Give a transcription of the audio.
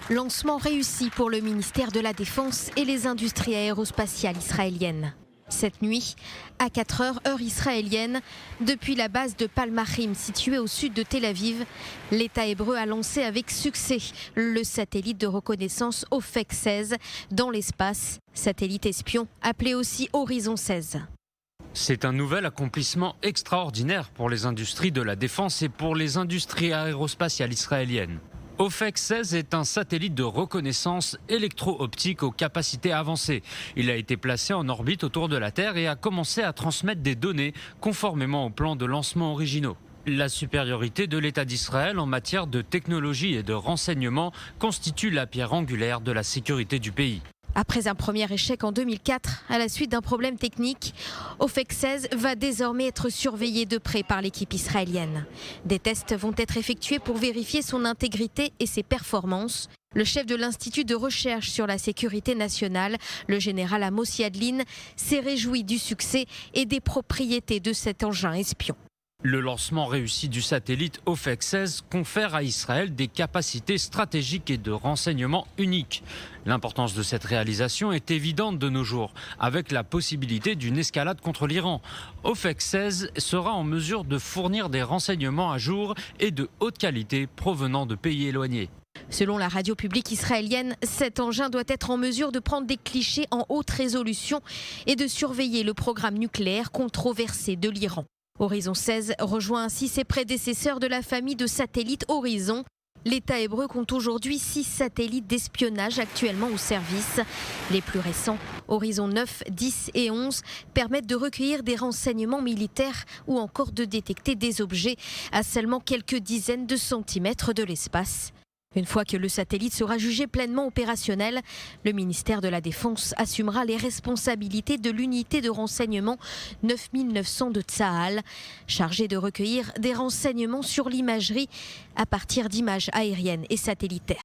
Lancement réussi pour le ministère de la Défense et les industries aérospatiales israéliennes. Cette nuit, à 4 heures, heure israélienne, depuis la base de Palmachim située au sud de Tel Aviv, l'État hébreu a lancé avec succès le satellite de reconnaissance Ofek 16 dans l'espace, satellite espion appelé aussi Horizon 16. C'est un nouvel accomplissement extraordinaire pour les industries de la défense et pour les industries aérospatiales israéliennes. Ofek 16 est un satellite de reconnaissance électro-optique aux capacités avancées. Il a été placé en orbite autour de la Terre et a commencé à transmettre des données conformément aux plans de lancement originaux. La supériorité de l'État d'Israël en matière de technologie et de renseignement constitue la pierre angulaire de la sécurité du pays. Après un premier échec en 2004, à la suite d'un problème technique, Ofek 16 va désormais être surveillé de près par l'équipe israélienne. Des tests vont être effectués pour vérifier son intégrité et ses performances. Le chef de l'Institut de recherche sur la sécurité nationale, le général Amos Yadlin, s'est réjoui du succès et des propriétés de cet engin espion. Le lancement réussi du satellite Ofek 16 confère à Israël des capacités stratégiques et de renseignement uniques. L'importance de cette réalisation est évidente de nos jours, avec la possibilité d'une escalade contre l'Iran. Ofek 16 sera en mesure de fournir des renseignements à jour et de haute qualité provenant de pays éloignés. Selon la radio publique israélienne, cet engin doit être en mesure de prendre des clichés en haute résolution et de surveiller le programme nucléaire controversé de l'Iran. Horizon 16 rejoint ainsi ses prédécesseurs de la famille de satellites Horizon. L'État hébreu compte aujourd'hui 6 satellites d'espionnage actuellement au service. Les plus récents, Horizon 9, 10 et 11, permettent de recueillir des renseignements militaires ou encore de détecter des objets à seulement quelques dizaines de centimètres de l'espace. Une fois que le satellite sera jugé pleinement opérationnel, le ministère de la Défense assumera les responsabilités de l'unité de renseignement 9900 de Tsahal, chargée de recueillir des renseignements sur l'imagerie à partir d'images aériennes et satellitaires.